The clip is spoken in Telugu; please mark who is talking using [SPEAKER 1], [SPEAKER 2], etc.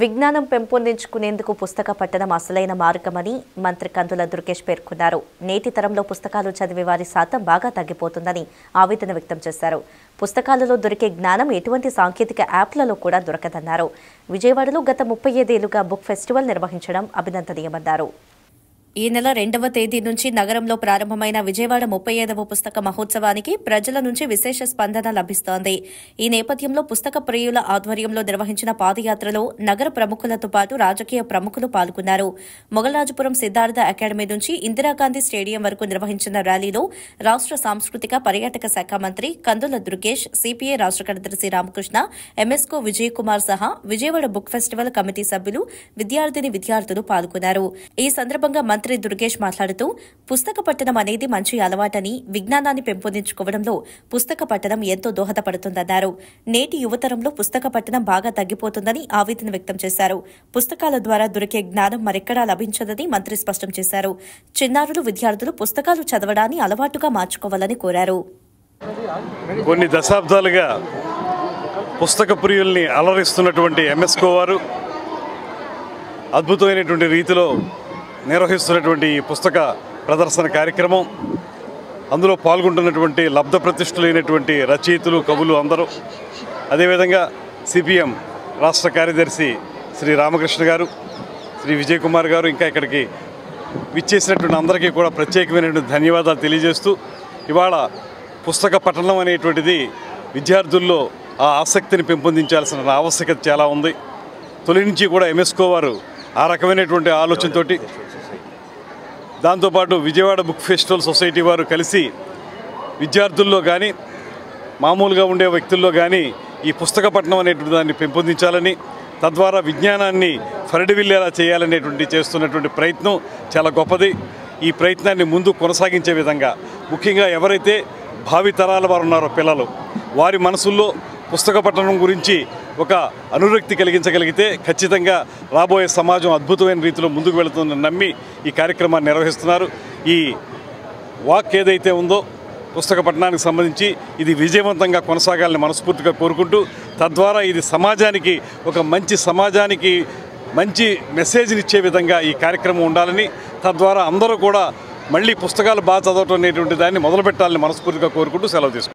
[SPEAKER 1] విజ్ఞానం పెంపొందించుకునేందుకు పుస్తక పఠనం అసలైన మార్గమని మంత్రి కందుల దుర్గేష్ పేర్కొన్నారు. నేటి తరంలో పుస్తకాలు చదివే వారి శాతం బాగా తగ్గిపోతుందని ఆవేదన వ్యక్తం చేశారు. పుస్తకాలలో దొరికే జ్ఞానం ఎటువంటి సాంకేతిక యాప్లలో కూడా దొరకదన్నారు. విజయవాడలో గత 35 ఏళ్లుగా బుక్ ఫెస్టివల్ నిర్వహించడం అభినందనీయమన్నారు. ఈ నెల 2వ తేదీ నుంచి నగరంలో ప్రారంభమైన విజయవాడ 35వ పుస్తక మహోత్సవానికి ప్రజల నుంచి విశేష స్పందన లభిస్తోంది. ఈ నేపథ్యంలో పుస్తక ప్రియుల ఆధ్వర్యంలో నిర్వహించిన పాదయాత్రలో నగర ప్రముఖులతో పాటు రాజకీయ ప్రముఖులు పాల్గొన్నారు. మొగల్రాజపురం సిద్ధార్థ అకాడమీ నుంచి ఇందిరాగాంధీ స్టేడియం వరకు నిర్వహించిన ర్యాలీలో రాష్ట్ర సాంస్కృతిక పర్యాటక శాఖ మంత్రి కందుల దుర్గేష్, సిపిఐ రాష్ట్ర కార్యదర్శి రామకృష్ణ, ఎంఎస్కో విజయ్ కుమార్ సహా విజయవాడ బుక్ ఫెస్టివల్ కమిటీ సభ్యులు, విద్యార్థులు పాల్గొన్నారు. ఈ సందర్భంగా మంత్రి దుర్గేష్ మాట్లాడుతూ పుస్తక పఠనం అనేది మంచి అలవాటని, విజ్ఞానాన్ని పెంపొందించుకోవడంలో పుస్తక పఠనం ఎంతో దోహదపడుతుందన్నారు. నేటి యువతరంలో పుస్తక పఠనం బాగా తగ్గిపోతుందని ఆవేదన వ్యక్తం చేశారు. పుస్తకాల ద్వారా దొరికే జ్ఞానం మరెక్కడా లభించదని మంత్రి స్పష్టం చేశారు. చిన్నారులు, విద్యార్థులు పుస్తకాలు చదవడాన్ని అలవాటుగా మార్చుకోవాలని కోరారు.
[SPEAKER 2] కొన్ని దశాబ్దాలుగా పుస్తక ప్రియుల్ని అలరిస్తున్నటువంటి ఎంఎస్కో వారు అద్భుతమైనటువంటి రీతిలో నిర్వహిస్తున్నటువంటి ఈ పుస్తక ప్రదర్శన కార్యక్రమం, అందులో పాల్గొంటున్నటువంటి లబ్ధ ప్రతిష్ఠులైనటువంటి రచయితలు, కవులు అందరూ, అదేవిధంగా సిపిఎం రాష్ట్ర కార్యదర్శి శ్రీ రామకృష్ణ గారు, శ్రీ విజయ్ కుమార్ గారు, ఇంకా ఇక్కడికి విచ్చేసినటువంటి అందరికీ కూడా ప్రత్యేకమైనటువంటి ధన్యవాదాలు తెలియజేస్తూ, ఇవాళ పుస్తక పఠనం అనేటువంటిది విద్యార్థుల్లో ఆ ఆసక్తిని పెంపొందించాల్సిన ఆవశ్యకత చాలా ఉంది. తొలి నుంచి కూడా ఎంఎస్కో వారు ఆ రకమైనటువంటి ఆలోచనతోటి, దాంతోపాటు విజయవాడ బుక్ ఫెస్టివల్ సొసైటీ వారు కలిసి విద్యార్థుల్లో కానీ మామూలుగా ఉండే వ్యక్తుల్లో కానీ ఈ పుస్తక పఠనం అనేటువంటి దాన్ని పెంపొందించాలని, తద్వారా విజ్ఞానాన్ని ఫరడివిల్లేలా చేయాలనేటువంటి చేస్తున్నటువంటి ప్రయత్నం చాలా గొప్పది. ఈ ప్రయత్నాన్ని ముందు కొనసాగించే విధంగా, ముఖ్యంగా ఎవరైతే భావితరాల వారు ఉన్నారో పిల్లలు, వారి మనసుల్లో పుస్తక పఠనం గురించి ఒక అనురక్తి కలిగించగలిగితే ఖచ్చితంగా రాబోయే సమాజం అద్భుతమైన రీతిలో ముందుకు వెళుతుందని నమ్మి ఈ కార్యక్రమాన్ని నిర్వహిస్తున్నారు. ఈ వాక్ ఏదైతే ఉందో పుస్తక పఠనానికి సంబంధించి ఇది విజయవంతంగా కొనసాగాలని మనస్ఫూర్తిగా కోరుకుంటూ, తద్వారా ఇది సమాజానికి ఒక మంచి మెసేజ్ని ఇచ్చే విధంగా ఈ కార్యక్రమం ఉండాలని, తద్వారా అందరూ కూడా మళ్ళీ పుస్తకాలు బాగా చదవటం అనేటువంటి దాన్ని మొదలుపెట్టాలని మనస్ఫూర్తిగా కోరుకుంటూ సెలవు తీసుకుంటాం.